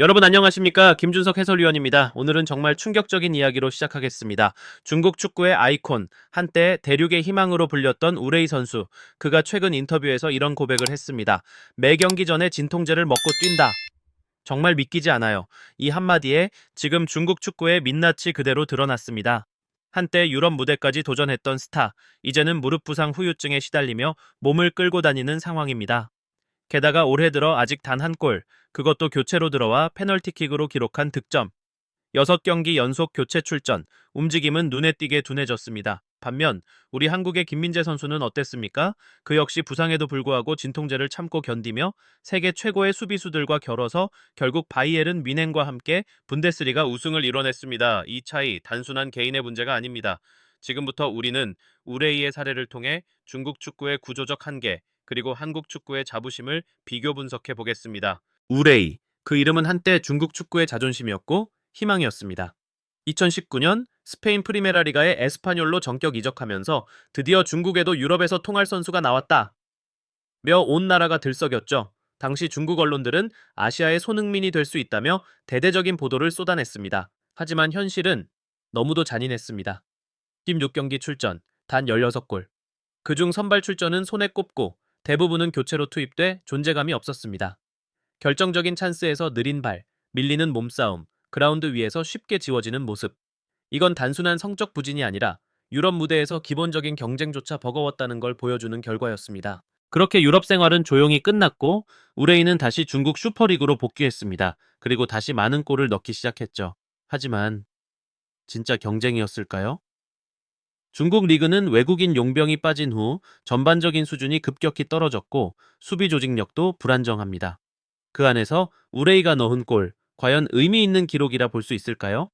여러분 안녕하십니까? 김준석 해설위원입니다. 오늘은 정말 충격적인 이야기로 시작하겠습니다. 중국 축구의 아이콘, 한때 대륙의 희망으로 불렸던 우레이 선수. 그가 최근 인터뷰에서 이런 고백을 했습니다. 매 경기 전에 진통제를 먹고 뛴다. 정말 믿기지 않아요. 이 한마디에 지금 중국 축구의 민낯이 그대로 드러났습니다. 한때 유럽 무대까지 도전했던 스타, 이제는 무릎 부상 후유증에 시달리며 몸을 끌고 다니는 상황입니다. 게다가 올해 들어 아직 단 한 골, 그것도 교체로 들어와 페널티킥으로 기록한 득점. 6경기 연속 교체 출전, 움직임은 눈에 띄게 둔해졌습니다. 반면 우리 한국의 김민재 선수는 어땠습니까? 그 역시 부상에도 불구하고 진통제를 참고 견디며 세계 최고의 수비수들과 겨뤄서 결국 바이에른 뮌헨과 함께 분데스리가 우승을 이뤄냈습니다. 이 차이 단순한 개인의 문제가 아닙니다. 지금부터 우리는 우레이의 사례를 통해 중국 축구의 구조적 한계, 그리고 한국 축구의 자부심을 비교 분석해 보겠습니다. 우레이, 그 이름은 한때 중국 축구의 자존심이었고 희망이었습니다. 2019년 스페인 프리메라 리가의 에스파뇰로 전격 이적하면서 드디어 중국에도 유럽에서 통할 선수가 나왔다 며 온 나라가 들썩였죠. 당시 중국 언론들은 아시아의 손흥민이 될 수 있다며 대대적인 보도를 쏟아냈습니다. 하지만 현실은 너무도 잔인했습니다. 16경기 출전, 단 16골. 그중 선발 출전은 손에 꼽고 대부분은 교체로 투입돼 존재감이 없었습니다. 결정적인 찬스에서 느린 발, 밀리는 몸싸움, 그라운드 위에서 쉽게 지워지는 모습. 이건 단순한 성적 부진이 아니라 유럽 무대에서 기본적인 경쟁조차 버거웠다는 걸 보여주는 결과였습니다. 그렇게 유럽 생활은 조용히 끝났고 우레이는 다시 중국 슈퍼리그로 복귀했습니다. 그리고 다시 많은 골을 넣기 시작했죠. 하지만 진짜 경쟁이었을까요? 중국 리그는 외국인 용병이 빠진 후 전반적인 수준이 급격히 떨어졌고 수비 조직력도 불안정합니다. 그 안에서 우레이가 넣은 골, 과연 의미 있는 기록이라 볼 수 있을까요?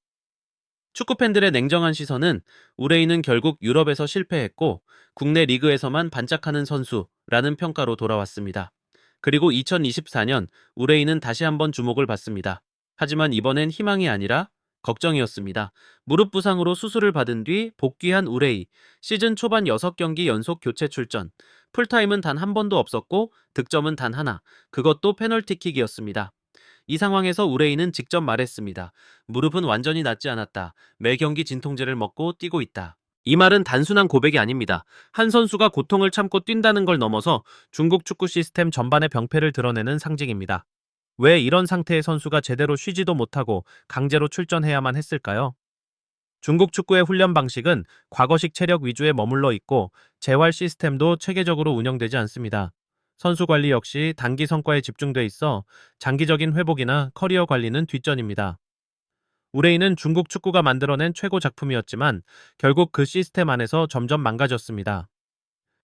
축구 팬들의 냉정한 시선은 우레이는 결국 유럽에서 실패했고 국내 리그에서만 반짝하는 선수라는 평가로 돌아왔습니다. 그리고 2024년 우레이는 다시 한번 주목을 받습니다. 하지만 이번엔 희망이 아니라 걱정이었습니다. 무릎 부상으로 수술을 받은 뒤 복귀한 우레이, 시즌 초반 6경기 연속 교체 출전, 풀타임은 단 한 번도 없었고 득점은 단 하나, 그것도 페널티킥이었습니다. 이 상황에서 우레이는 직접 말했습니다. 무릎은 완전히 낫지 않았다. 매 경기 진통제를 먹고 뛰고 있다. 이 말은 단순한 고백이 아닙니다. 한 선수가 고통을 참고 뛴다는 걸 넘어서 중국 축구 시스템 전반의 병폐를 드러내는 상징입니다. 왜 이런 상태의 선수가 제대로 쉬지도 못하고 강제로 출전해야만 했을까요? 중국 축구의 훈련 방식은 과거식 체력 위주에 머물러 있고 재활 시스템도 체계적으로 운영되지 않습니다. 선수 관리 역시 단기 성과에 집중돼 있어 장기적인 회복이나 커리어 관리는 뒷전입니다. 우레이는 중국 축구가 만들어낸 최고 작품이었지만 결국 그 시스템 안에서 점점 망가졌습니다.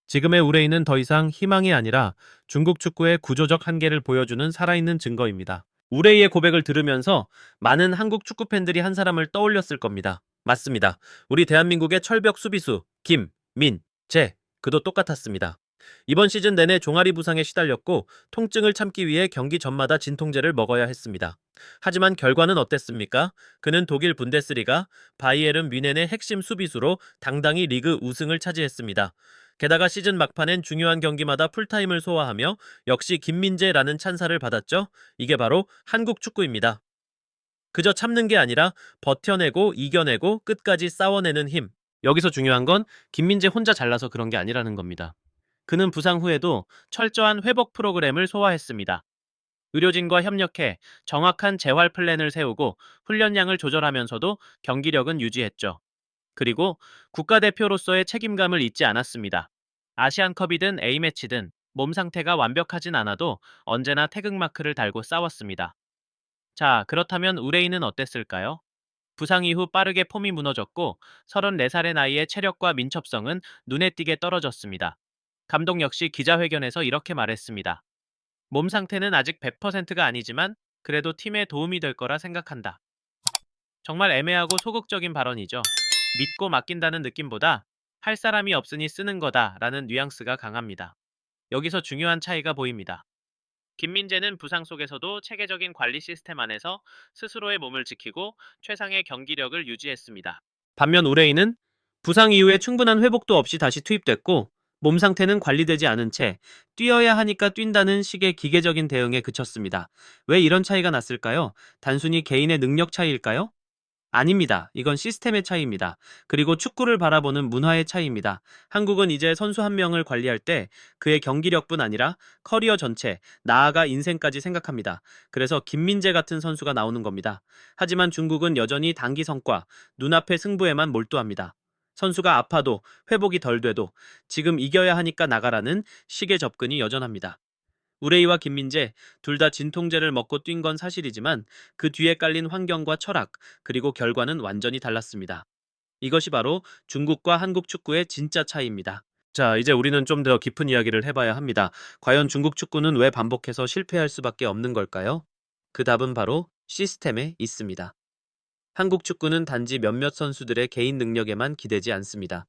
지금의 우레이는 더 이상 희망이 아니라 중국 축구의 구조적 한계를 보여주는 살아있는 증거입니다. 우레이의 고백을 들으면서 많은 한국 축구 팬들이 한 사람을 떠올렸을 겁니다. 맞습니다. 우리 대한민국의 철벽 수비수 김, 민, 재, 그도 똑같았습니다. 이번 시즌 내내 종아리 부상에 시달렸고 통증을 참기 위해 경기 전마다 진통제를 먹어야 했습니다. 하지만 결과는 어땠습니까? 그는 독일 분데스리가 바이에른 뮌헨의 핵심 수비수로 당당히 리그 우승을 차지했습니다. 게다가 시즌 막판엔 중요한 경기마다 풀타임을 소화하며 역시 김민재라는 찬사를 받았죠. 이게 바로 한국 축구입니다. 그저 참는 게 아니라 버텨내고 이겨내고 끝까지 싸워내는 힘. 여기서 중요한 건 김민재 혼자 잘나서 그런 게 아니라는 겁니다. 그는 부상 후에도 철저한 회복 프로그램을 소화했습니다. 의료진과 협력해 정확한 재활 플랜을 세우고 훈련량을 조절하면서도 경기력은 유지했죠. 그리고 국가대표로서의 책임감을 잊지 않았습니다. 아시안컵이든 A매치든 몸 상태가 완벽하진 않아도 언제나 태극마크를 달고 싸웠습니다. 자, 그렇다면 우레이는 어땠을까요? 부상 이후 빠르게 폼이 무너졌고 34살의 나이에 체력과 민첩성은 눈에 띄게 떨어졌습니다. 감독 역시 기자회견에서 이렇게 말했습니다. 몸 상태는 아직 100%가 아니지만 그래도 팀에 도움이 될 거라 생각한다. 정말 애매하고 소극적인 발언이죠. 믿고 맡긴다는 느낌보다 할 사람이 없으니 쓰는 거다라는 뉘앙스가 강합니다. 여기서 중요한 차이가 보입니다. 김민재는 부상 속에서도 체계적인 관리 시스템 안에서 스스로의 몸을 지키고 최상의 경기력을 유지했습니다. 반면 우레이는 부상 이후에 충분한 회복도 없이 다시 투입됐고 몸 상태는 관리되지 않은 채 뛰어야 하니까 뛴다는 식의 기계적인 대응에 그쳤습니다. 왜 이런 차이가 났을까요? 단순히 개인의 능력 차이일까요? 아닙니다. 이건 시스템의 차이입니다. 그리고 축구를 바라보는 문화의 차이입니다. 한국은 이제 선수 한 명을 관리할 때 그의 경기력뿐 아니라 커리어 전체, 나아가 인생까지 생각합니다. 그래서 김민재 같은 선수가 나오는 겁니다. 하지만 중국은 여전히 단기 성과, 눈앞의 승부에만 몰두합니다. 선수가 아파도 회복이 덜 돼도 지금 이겨야 하니까 나가라는 식의 접근이 여전합니다. 우레이와 김민재 둘 다 진통제를 먹고 뛴 건 사실이지만 그 뒤에 깔린 환경과 철학 그리고 결과는 완전히 달랐습니다. 이것이 바로 중국과 한국 축구의 진짜 차이입니다. 자, 이제 우리는 좀 더 깊은 이야기를 해봐야 합니다. 과연 중국 축구는 왜 반복해서 실패할 수밖에 없는 걸까요? 그 답은 바로 시스템에 있습니다. 한국 축구는 단지 몇몇 선수들의 개인 능력에만 기대지 않습니다.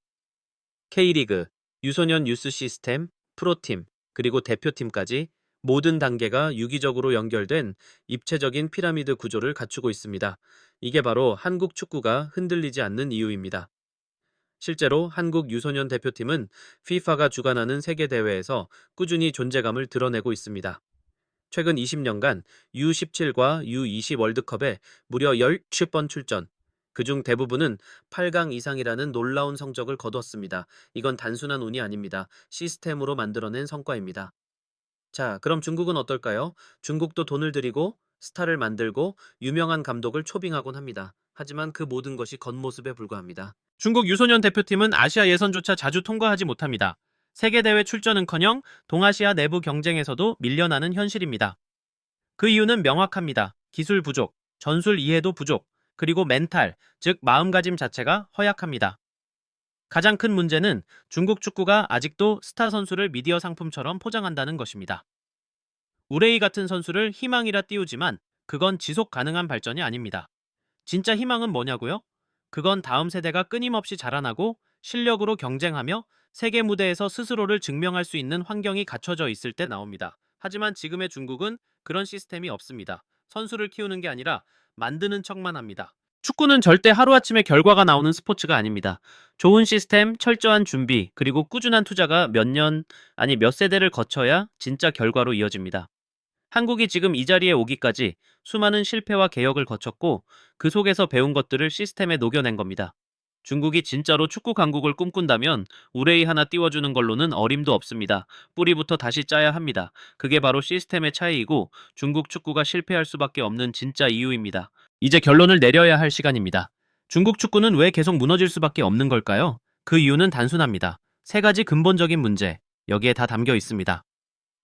K리그, 유소년 유스 시스템, 프로팀, 그리고 대표팀까지 모든 단계가 유기적으로 연결된 입체적인 피라미드 구조를 갖추고 있습니다. 이게 바로 한국 축구가 흔들리지 않는 이유입니다. 실제로 한국 유소년 대표팀은 FIFA가 주관하는 세계대회에서 꾸준히 존재감을 드러내고 있습니다. 최근 20년간 U17과 U20 월드컵에 무려 17번 출전, 그중 대부분은 8강 이상이라는 놀라운 성적을 거두었습니다. 이건 단순한 운이 아닙니다. 시스템으로 만들어낸 성과입니다. 자, 그럼 중국은 어떨까요? 중국도 돈을 들이고 스타를 만들고 유명한 감독을 초빙하곤 합니다. 하지만 그 모든 것이 겉모습에 불과합니다. 중국 유소년 대표팀은 아시아 예선조차 자주 통과하지 못합니다. 세계대회 출전은커녕 동아시아 내부 경쟁에서도 밀려나는 현실입니다. 그 이유는 명확합니다. 기술 부족, 전술 이해도 부족, 그리고 멘탈, 즉 마음가짐 자체가 허약합니다. 가장 큰 문제는 중국 축구가 아직도 스타 선수를 미디어 상품처럼 포장한다는 것입니다. 우레이 같은 선수를 희망이라 띄우지만 그건 지속 가능한 발전이 아닙니다. 진짜 희망은 뭐냐고요? 그건 다음 세대가 끊임없이 자라나고 실력으로 경쟁하며 세계 무대에서 스스로를 증명할 수 있는 환경이 갖춰져 있을 때 나옵니다. 하지만 지금의 중국은 그런 시스템이 없습니다. 선수를 키우는 게 아니라 만드는 척만 합니다. 축구는 절대 하루아침에 결과가 나오는 스포츠가 아닙니다. 좋은 시스템, 철저한 준비, 그리고 꾸준한 투자가 몇 년, 아니 몇 세대를 거쳐야 진짜 결과로 이어집니다. 한국이 지금 이 자리에 오기까지 수많은 실패와 개혁을 거쳤고 그 속에서 배운 것들을 시스템에 녹여낸 겁니다. 중국이 진짜로 축구 강국을 꿈꾼다면 우레이 하나 띄워주는 걸로는 어림도 없습니다. 뿌리부터 다시 짜야 합니다. 그게 바로 시스템의 차이이고 중국 축구가 실패할 수밖에 없는 진짜 이유입니다. 이제 결론을 내려야 할 시간입니다. 중국 축구는 왜 계속 무너질 수밖에 없는 걸까요? 그 이유는 단순합니다. 세 가지 근본적인 문제, 여기에 다 담겨 있습니다.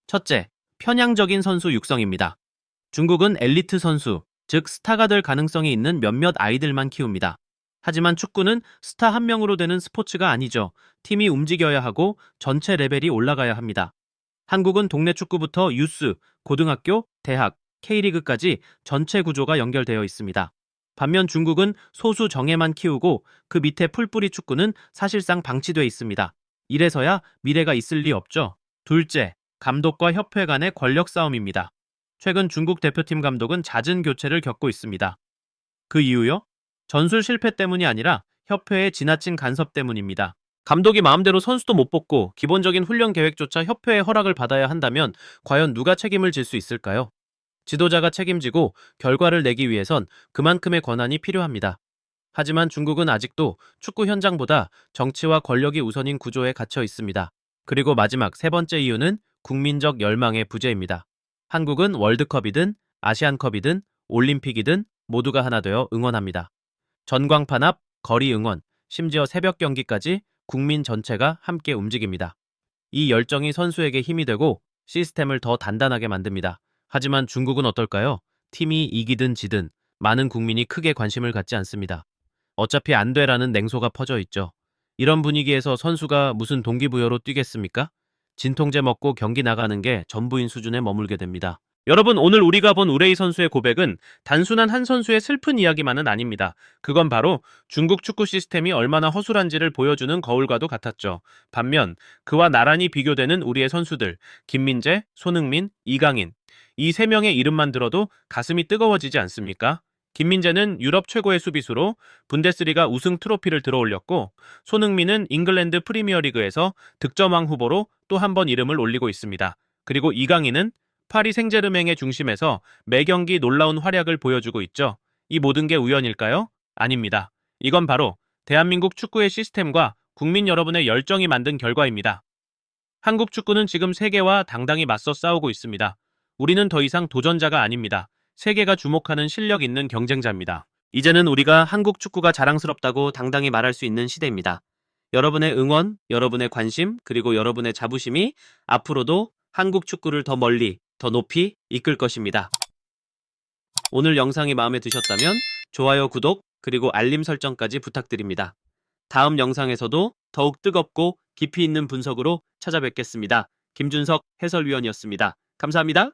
첫째, 편향적인 선수 육성입니다. 중국은 엘리트 선수, 즉 스타가 될 가능성이 있는 몇몇 아이들만 키웁니다. 하지만 축구는 스타 한 명으로 되는 스포츠가 아니죠. 팀이 움직여야 하고 전체 레벨이 올라가야 합니다. 한국은 동네 축구부터 유스, 고등학교, 대학, K리그까지 전체 구조가 연결되어 있습니다. 반면 중국은 소수 정예만 키우고 그 밑에 풀뿌리 축구는 사실상 방치돼 있습니다. 이래서야 미래가 있을 리 없죠. 둘째, 감독과 협회 간의 권력 싸움입니다. 최근 중국 대표팀 감독은 잦은 교체를 겪고 있습니다. 그 이유요? 전술 실패 때문이 아니라 협회의 지나친 간섭 때문입니다. 감독이 마음대로 선수도 못 뽑고 기본적인 훈련 계획조차 협회의 허락을 받아야 한다면 과연 누가 책임을 질 수 있을까요? 지도자가 책임지고 결과를 내기 위해선 그만큼의 권한이 필요합니다. 하지만 중국은 아직도 축구 현장보다 정치와 권력이 우선인 구조에 갇혀 있습니다. 그리고 마지막 세 번째 이유는 국민적 열망의 부재입니다. 한국은 월드컵이든 아시안컵이든 올림픽이든 모두가 하나 되어 응원합니다. 전광판 앞, 거리 응원, 심지어 새벽 경기까지 국민 전체가 함께 움직입니다. 이 열정이 선수에게 힘이 되고 시스템을 더 단단하게 만듭니다. 하지만 중국은 어떨까요? 팀이 이기든 지든 많은 국민이 크게 관심을 갖지 않습니다. 어차피 안 돼라는 냉소가 퍼져 있죠. 이런 분위기에서 선수가 무슨 동기부여로 뛰겠습니까? 진통제 먹고 경기 나가는 게 전부인 수준에 머물게 됩니다. 여러분, 오늘 우리가 본 우레이 선수의 고백은 단순한 한 선수의 슬픈 이야기만은 아닙니다. 그건 바로 중국 축구 시스템이 얼마나 허술한지를 보여주는 거울과도 같았죠. 반면 그와 나란히 비교되는 우리의 선수들, 김민재, 손흥민, 이강인, 이 세 명의 이름만 들어도 가슴이 뜨거워지지 않습니까? 김민재는 유럽 최고의 수비수로 분데스리가 우승 트로피를 들어올렸고, 손흥민은 잉글랜드 프리미어리그에서 득점왕 후보로 또 한 번 이름을 올리고 있습니다. 그리고 이강인은 파리 생제르맹의 중심에서 매 경기 놀라운 활약을 보여주고 있죠. 이 모든 게 우연일까요? 아닙니다. 이건 바로 대한민국 축구의 시스템과 국민 여러분의 열정이 만든 결과입니다. 한국 축구는 지금 세계와 당당히 맞서 싸우고 있습니다. 우리는 더 이상 도전자가 아닙니다. 세계가 주목하는 실력 있는 경쟁자입니다. 이제는 우리가 한국 축구가 자랑스럽다고 당당히 말할 수 있는 시대입니다. 여러분의 응원, 여러분의 관심, 그리고 여러분의 자부심이 앞으로도 한국 축구를 더 멀리, 더 높이 이끌 것입니다. 오늘 영상이 마음에 드셨다면 좋아요, 구독, 그리고 알림 설정까지 부탁드립니다. 다음 영상에서도 더욱 뜨겁고 깊이 있는 분석으로 찾아뵙겠습니다. 김준석 해설위원이었습니다. 감사합니다.